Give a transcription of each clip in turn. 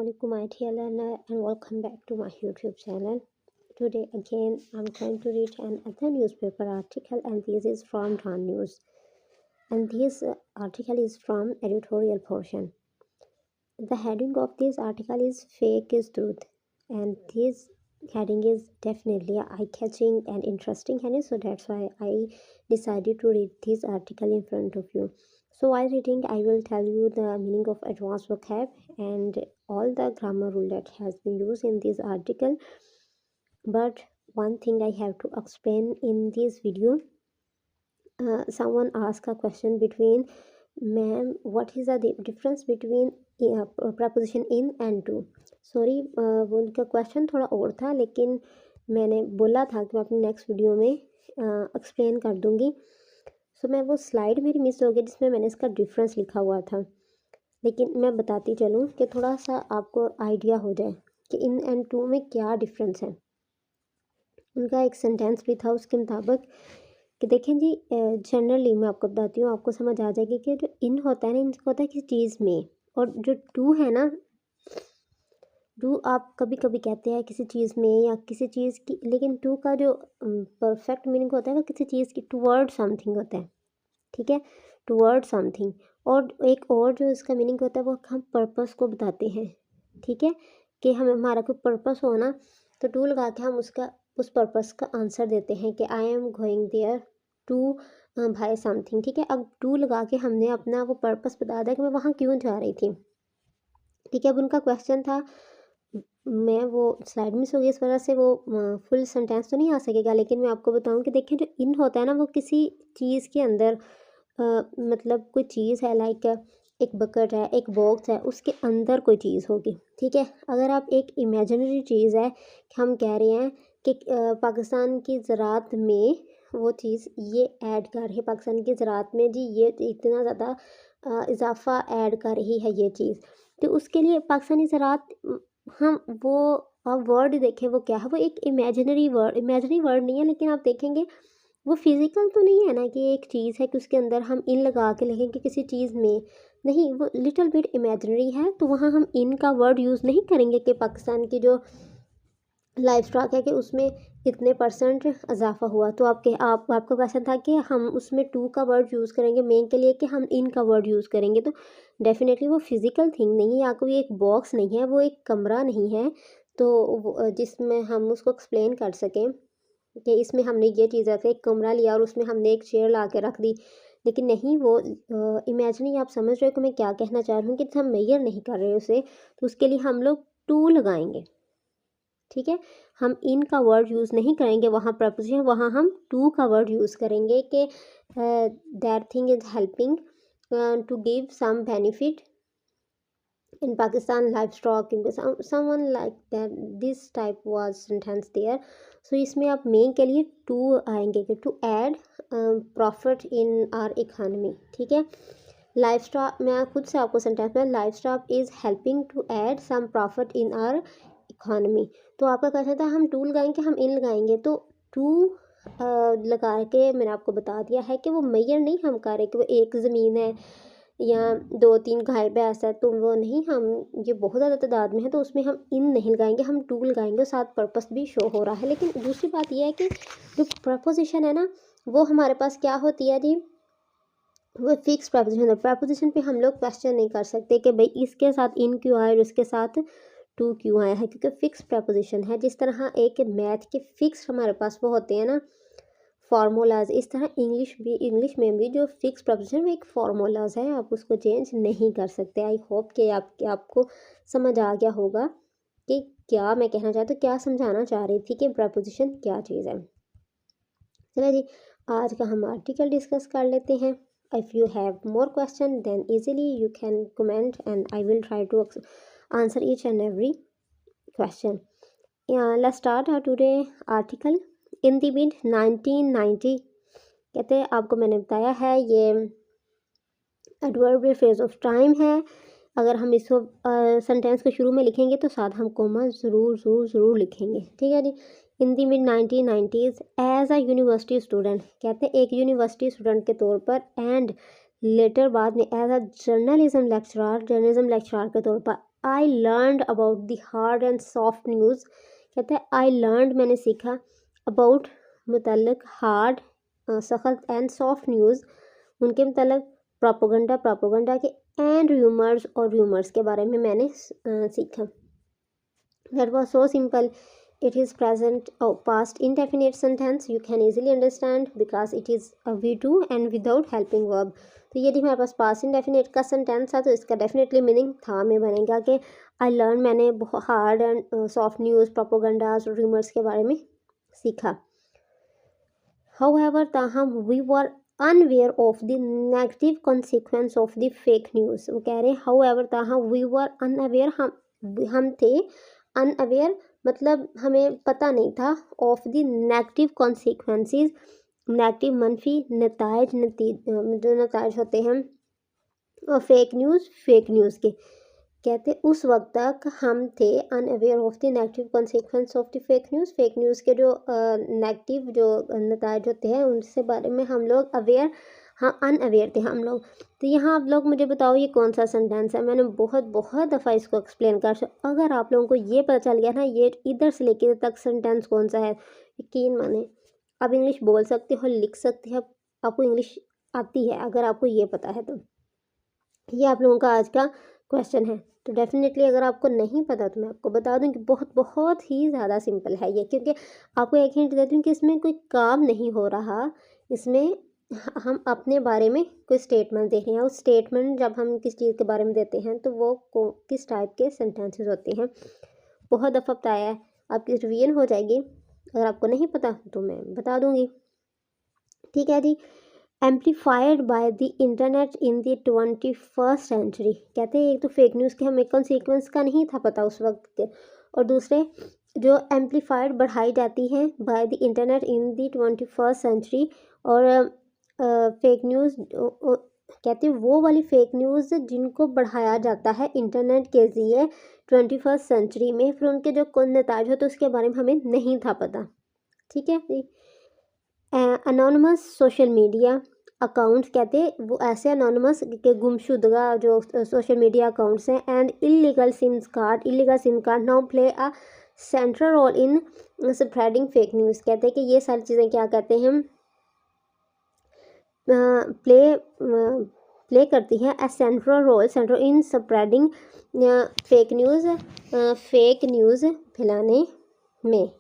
Assalamualaikum my dear learner, and welcome back to my YouTube channel. Today again I'm going to read another newspaper article, and this is from Dawn News, and this article is from editorial portion. The heading of this article is Fake is Truth, and this heading is definitely eye-catching and interesting heading, so that's why I decided to read this article in front of you. So while reading, I will tell you the meaning of advanced vocab and all the grammar rule that has been used in this article. But one thing I have to explain in this video, someone asked a question between, ma'am, what is the difference between preposition in and to? Sorry, वो उनका question थोड़ा और था, लेकिन मैंने बोला था कि मैं अपनी नेक्स्ट वीडियो में एक्सप्लेन कर दूंगी. सो मैं वो स्लाइड मेरी मिस हो गई जिसमें मैंने इसका डिफरेंस लिखा हुआ था, लेकिन मैं बताती चलूँ कि थोड़ा सा आपको आइडिया हो जाए कि इन एंड टू में क्या डिफरेंस है. उनका एक सेंटेंस भी था उसके मुताबिक कि देखें जी, जनरली मैं आपको बताती हूँ, आपको समझ आ जाएगी कि जो इन होता है ना, इनको होता है किसी चीज़ में, और जो टू है ना, टू आप कभी कभी कहते हैं किसी चीज़ में या किसी चीज़ की, लेकिन टू का जो परफेक्ट मीनिंग होता है वो किसी चीज़ की टुवर्ड समथिंग होता है. ठीक है, टुवर्ड समथिंग. और एक और जो इसका मीनिंग होता है वो हम पर्पस को बताते हैं. ठीक है, कि हमें हमारा कोई पर्पस हो ना, तो टू लगा के हम उसका उस पर्पस का आंसर देते हैं कि I am going there to buy something. ठीक है, अब टू लगा के हमने अपना वो पर्पस बता दिया कि मैं वहाँ क्यों जा रही थी. ठीक है, अब उनका क्वेश्चन था, मैं वो स्लाइड मिस हो गई इस वजह से वो फुल सेंटेंस तो नहीं आ सकेगा, लेकिन मैं आपको बताऊं कि देखिए, जो इन होता है ना वो किसी चीज़ के अंदर, मतलब कोई चीज़ है, लाइक एक बकेट है, एक बॉक्स है, उसके अंदर कोई चीज़ होगी. ठीक है, अगर आप एक इमेजिनरी चीज़ है कि हम कह रहे हैं कि पाकिस्तान की ज़राअत में वो चीज़ ये ऐड कर रही है, पाकिस्तान की ज़राअत में जी ये इतना ज़्यादा इजाफा ऐड कर रही है ये चीज़, तो उसके लिए पाकिस्तानी ज़राअत, हम वो आप वर्ड देखें वो क्या है, वो एक इमेजिनरी वर्ड नहीं है, लेकिन आप देखेंगे वो फिज़िकल तो नहीं है ना कि एक चीज़ है कि उसके अंदर हम इन लगा के लिखेंगे किसी चीज़ में, नहीं, वो लिटिल बिट इमेजिनरी है. तो वहाँ हम इन का वर्ड यूज़ नहीं करेंगे कि पाकिस्तान की जो लाइफ स्टॉक है कि उसमें इतने % इजाफा हुआ. तो आपका क्वेश्चन था कि हम उसमें टू का वर्ड यूज़ करेंगे मेन के लिए कि हम इन का वर्ड यूज़ करेंगे. तो डेफिनेटली वो फिज़िकल थिंग नहीं है, या कोई एक बॉक्स नहीं है, वो एक कमरा नहीं है, तो जिसमें हम उसको एक्सप्लेन कर सकें कि इसमें हमने ये चीज़ रखी, एक कमरा लिया और उसमें हमने एक चेयर ला के रख दी. लेकिन नहीं, वो इमेजिनरी, आप समझ रहे हो कि मैं क्या कहना चाह रही हूँ, कि हम मेजर नहीं कर रहे उसे, तो उसके लिए हम लोग टू लगाएंगे. ठीक है, हम इन का वर्ड यूज़ नहीं करेंगे, वहाँ प्रपोजिशन, वहाँ हम टू का वर्ड यूज़ करेंगे कि that thing is helping to give some benefit in Pakistan livestock, someone like that, this type was sentence there. So इसमें आप मेन के लिए टू आएंगे कि to add profit in our economy. ठीक है, लाइफ स्टॉक, मैं खुद से आपको सेंटेंस में, livestock is helping to add some profit in our economy. तो आपका क्वेश्चन था हम टू लगाएंगे हम इन लगाएंगे, तो टू लगा के मैंने आपको बता दिया है कि वो मेजर नहीं हम कर रहे कि वो एक ज़मीन है या 2-3 गाय भैंस है, तो वो नहीं, हम ये बहुत ज़्यादा तादाद में है, तो उसमें हम इन नहीं लगाएंगे, हम टू लगाएंगे, साथ पर्पस भी शो हो रहा है. लेकिन दूसरी बात यह है कि जो प्रपोजिशन है ना, वो हमारे पास क्या होती है जी, वो फिक्स प्रपोजिशन है. प्रपोजिशन पे हम लोग क्वेश्चन नहीं कर सकते कि भाई इसके साथ इन क्यों आया और इसके साथ टू क्यों आया है, क्योंकि फिक्स प्रपोजिशन है. जिस तरह एक मैथ के फिक्स हमारे पास वो होते हैं ना फार्मूलाज, इस तरह इंग्लिश में भी जो फिक्स प्रपोजिशन में एक फार्मूलाज है, आप उसको चेंज नहीं कर सकते. आई होप कि आपको समझ आ गया होगा कि क्या मैं कहना चाहती हूँ, क्या समझाना चाह रही थी कि प्रपोजिशन क्या चीज़ है. चलिए जी, आज का हम आर्टिकल डिस्कस कर लेते हैं. If you have more question then easily you can comment and I will try to answer each and every question. Let's start our today article. In the mid 1990, कहते हैं, आपको मैंने बताया है ये एडवर्बियल फ्रेज ऑफ टाइम है. अगर हम इसको सेंटेंस के शुरू में लिखेंगे तो साथ हम कोमा ज़रूर लिखेंगे. ठीक है जी. In the mid 1990s as a university student, कहते हैं एक यूनिवर्सिटी स्टूडेंट के तौर पर, एंड लेटर बाद में एज अ जर्नलिज्म लेक्चरर के तौर पर, I learned about the hard and soft news. कहते हैं आई लर्नड मैंने सीखा, अबाउट मतलब हार्ड सख्त एंड सॉफ्ट न्यूज़ उनके मतलब प्रोपोगंडा प्रोपोगंडा के एंड र्यूमर्स और र्यूमर्स के बारे में मैंने सीखा। That was so simple. It is present past indefinite sentence. You can easily understand because it is a we-do and without helping verb. तो यदि हमारे पास पास्ट इंडेफिनेट का सेंटेंस था तो इसका डेफिनेटली मीनिंग था में बनेगा कि आई लर्न मैंने हार्ड एंड सॉफ्ट न्यूज़ प्रोपोगंडास और रूमर्स के बारे में सीखा. However, ताहम we were unaware of the negative consequence of the fake news. वो कह रहे हैं however ताहम we were unaware, हम थे unaware मतलब हमें पता नहीं था of the negative consequences, negative मनफी नतायज जो नतायज होते हैं और फेक न्यूज़ के. कहते उस वक्त तक हम थे unaware of the negative consequence of the fake news के जो नेगेटिव जो नतायज होते हैं उनसे बारे में हम लोग अवेयर, हाँ अनअवेयर थे हम लोग. तो यहाँ आप लोग मुझे बताओ ये कौन सा सेंटेंस है. मैंने बहुत दफ़ा इसको एक्सप्लेन कर, अगर आप लोगों को ये पता चल गया ना ये इधर से लेकर इधर तक सेंटेंस कौन सा है, यकीन माने आप इंग्लिश बोल सकते हो, लिख सकते हो, आपको इंग्लिश आती है अगर आपको ये पता है तो. ये आप लोगों का आज का क्वेश्चन है. तो डेफिनेटली अगर आपको नहीं पता तो मैं आपको बता दूं कि बहुत ही ज़्यादा सिंपल है ये, क्योंकि आपको एक हिंट देती हूँ कि इसमें कोई काम नहीं हो रहा, इसमें हम अपने बारे में कोई स्टेटमेंट देख रहे हैं. उस स्टेटमेंट जब हम किस चीज़ के बारे में देते हैं तो वो किस टाइप के सेंटेंसेस होते हैं बहुत दफ़ा बताया है, आपकी रिवीजन हो जाएगी. अगर आपको नहीं पता तो मैं बता दूंगी. ठीक है जी. Amplified by the internet in the 21st century. कहते हैं एक तो फेक न्यूज़ के हमें कॉन्सिक्वेंस का नहीं था पता उस वक्त के, और दूसरे जो एम्पलीफाइड बढ़ाई जाती हैं by the internet in the 21st century. और फेक न्यूज़ कहते हैं वो वाली फेक न्यूज़ जिनको बढ़ाया जाता है इंटरनेट के ज़रिए 21st सेंचुरी में, फिर उनके जो कौन नताज हो तो उसके बारे में हमें नहीं था पता. ठीक है जी. अनोनमस सोशल मीडिया अकाउंट्स, कहते हैं वो ऐसे अनोनमस के गुमशुदगा जो सोशल मीडिया अकाउंट्स हैं. And illegal SIM card now play a central role in spreading fake news. कहते हैं कि ये सारी चीज़ें क्या कहते हैं प्ले करती हैं a central role in spreading fake news फैलाने में.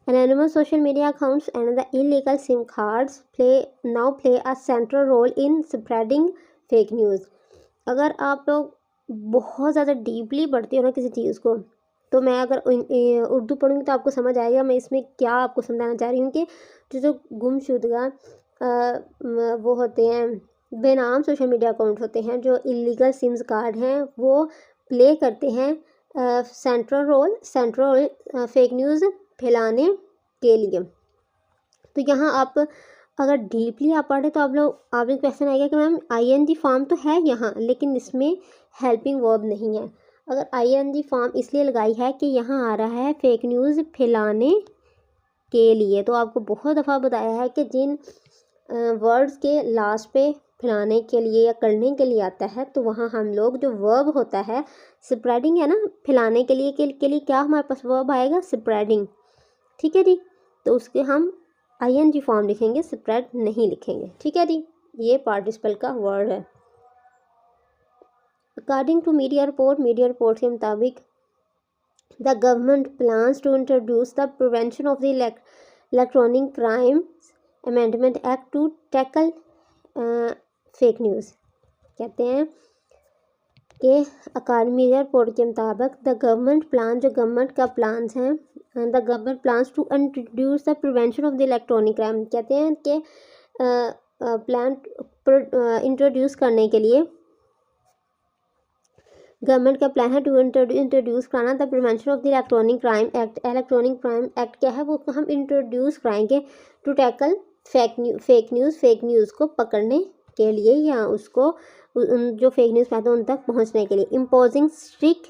Anonymous social media accounts and the illegal SIM cards now play a central role in spreading fake news. अगर आप लोग बहुत ज़्यादा डीपली पढ़ते हो ना किसी चीज़ को, तो मैं अगर उर्दू पढ़ूँगी तो आपको समझ आएगा मैं इसमें क्या आपको समझाना चाह रही हूँ कि जो गुमशुदगा वो होते हैं बेनाम सोशल मीडिया अकाउंट होते हैं, जो इलीगल सिम्स कार्ड हैं, वो प्ले करते हैं सेंट्रल रोल फेक न्यूज़ फैलाने के लिए. तो यहाँ आप अगर डीपली आप पढ़े तो आप एक क्वेश्चन आएगा कि मैम ING फॉर्म तो है यहाँ लेकिन इसमें हेल्पिंग वर्ब नहीं है. अगर ING फॉर्म इसलिए लगाई है कि यहाँ आ रहा है फेक न्यूज़ फैलाने के लिए. तो आपको बहुत दफ़ा बताया है कि जिन वर्ड्स के लास्ट पे फैलाने के लिए या करने के लिए आता है तो वहाँ हम लोग जो वर्ब होता है स्प्रेडिंग है ना, फैलाने के लिए क्या हमारे पास वर्ब आएगा स्प्रेडिंग. ठीक है जी. तो उसके हम ING फॉर्म लिखेंगे, स्प्रेड नहीं लिखेंगे. ठीक है जी. ये पार्टिसिपल का वर्ड है. अकॉर्डिंग टू मीडिया रिपोर्ट के मुताबिक the government plans to introduce the prevention of the electronic crimes amendment act to tackle fake news. कहते हैं कि मीडिया रिपोर्ट के मुताबिक द गवर्नमेंट प्लान, जो गवर्नमेंट का प्लान्स हैं, the government plans to introduce the prevention of the electronic crime. कहते हैं कि प्लान इंट्रोड्यूस करने के लिए गवर्नमेंट का प्लान है टू इंट्रोड्यूस कराना the prevention of the electronic crime act. Electronic crime act क्या है वो हम इंट्रोड्यूस कराएंगे टू टैकल फेक न्यूज़ को पकड़ने के लिए या उसको जो फेक न्यूज़ पाते हैं उन तक पहुंचने के लिए. Imposing strict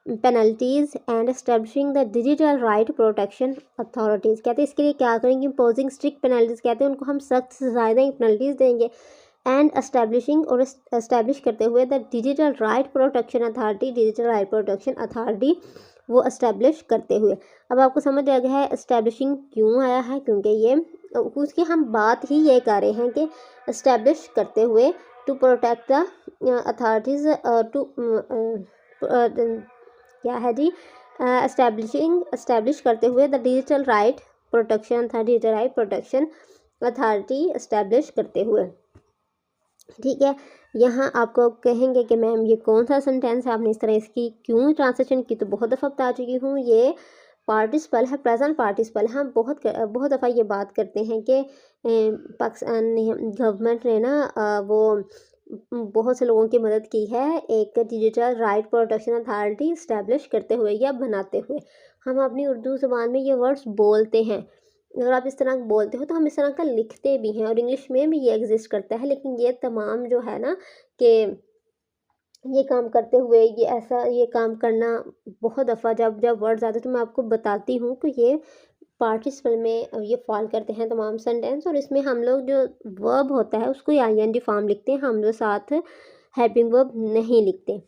penalties and establishing the digital right protection authorities. कहते हैं इसके लिए क्या करेंगे, इम्पोजिंग स्ट्रिक्ट पेनल्टीज़, कहते हैं उनको हम सख्त से ज़्यादा पेनल्टीज़ देंगे. एंड एस्टैब्लिशिंग और एस्टैब्लिश करते हुए the digital right protection authority, digital right protection authority वो एस्टैब्लिश करते हुए। अब आपको समझ आ गया है एस्टैब्लिशिंग क्यों आया है, क्योंकि ये उसकी हम बात ही ये कर रहे हैं कि एस्टैब्लिश करते हुए to protect the authorities to क्या है जी, एस्टैब्लिश करते हुए द डिजिटल राइट प्रोटेक्शन था, digital right protection authority establish करते हुए। ठीक है, यहाँ आपको कहेंगे कि मैम ये कौन सा सेंटेंस है, आपने इस तरह इसकी क्यों ट्रांसलेशन की, तो बहुत दफ़ा बता चुकी हूँ, ये पार्टिसिपल है, प्रेजेंट पार्टिसिपल है। हम बहुत दफ़ा ये बात करते हैं कि पाकिस्तान गवर्नमेंट ने ना वो बहुत से लोगों की मदद की है एक digital right protection authority establish करते हुए या बनाते हुए। हम अपनी उर्दू ज़बान में ये वर्ड्स बोलते हैं, अगर आप इस तरह बोलते हो तो हम इस तरह का लिखते भी हैं, और इंग्लिश में भी ये एग्जिस्ट करता है। लेकिन ये तमाम जो है ना कि ये काम करते हुए ये काम करना, बहुत दफ़ा जब वर्ड्स आते हैं तो मैं आपको बताती हूँ कि ये पार्टिसिपल में ये फॉल करते हैं तमाम सेंटेंस, और इसमें हम लोग जो वर्ब होता है उसको ING फॉर्म लिखते हैं, हम लोग साथ हेल्पिंग वर्ब नहीं लिखते।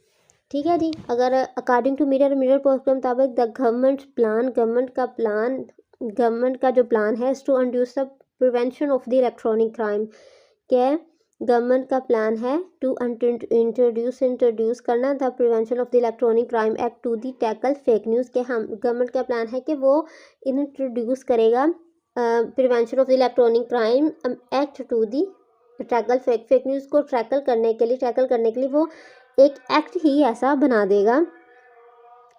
ठीक है जी, अगर अकॉर्डिंग टू मिरर पोस्ट के मुताबिक द गवर्नमेंट का जो प्लान है to induce the prevention of the electronic crime, क्या गवर्नमेंट का प्लान है टू इंट्रोड्यूस करना the prevention of the electronic crime act to the tackle fake news के हम गवर्नमेंट का प्लान है कि वो इंट्रोड्यूस करेगा prevention of the electronic crime act to the tackle fake news को टैकल करने के लिए वो एक एक्ट ही ऐसा बना देगा।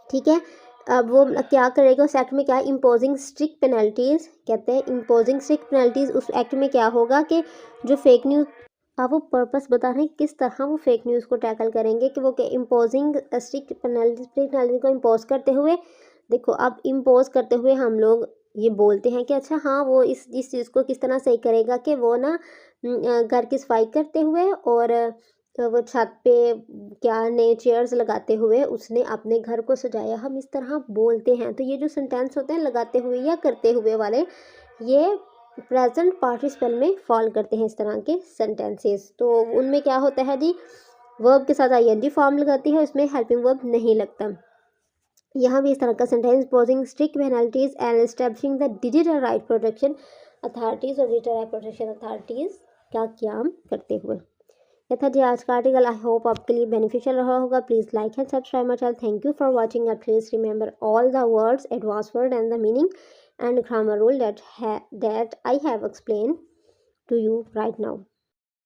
ठीक है, अब वो क्या करेगा उस एक्ट में, क्या इम्पोजिंग स्ट्रिक्ट पेनल्टीज़, कहते हैं इम्पोजिंग स्ट्रिक्ट पेनल्टीज़। उस एक्ट में क्या होगा कि जो फेक न्यूज़, अब वो पर्पस बता रहे हैं किस तरह वो फेक न्यूज़ को टैकल करेंगे, कि वो इम्पोजिंग स्ट्रिक्ट पेनल्टी को इम्पोज करते हुए, देखो अब इम्पोज करते हुए हम लोग ये बोलते हैं कि अच्छा हाँ वो इस चीज़ को किस तरह सही करेगा कि वो ना घर की सफाई करते हुए और वो छत पे क्या नए चेयर्स लगाते हुए उसने अपने घर को सजाया, हम इस तरह बोलते हैं। तो ये जो सेंटेंस होते हैं लगाते हुए या करते हुए वाले, ये प्रेजेंट पार्टिसिपल में फॉल करते हैं इस तरह के सेंटेंसेस। तो उनमें क्या होता है जी, वर्ब के साथ ING फॉर्म लगाती है, उसमें हेल्पिंग वर्ब नहीं लगता। यहाँ भी इस तरह का sentence posing strict penalties and establishing the digital right protection authorities, और डिजिटल राइट प्रोटेक्शन अथॉरिटीज़ का काम करते हुए। ये था जी आज का आर्टिकल। आई होप आपके लिए बेनिफिशियल रहा होगा। Please like and subscribe my channel. Thank you for watching and please remember all the words, advance word and the meaning and grammar rule that I have explained to you right now.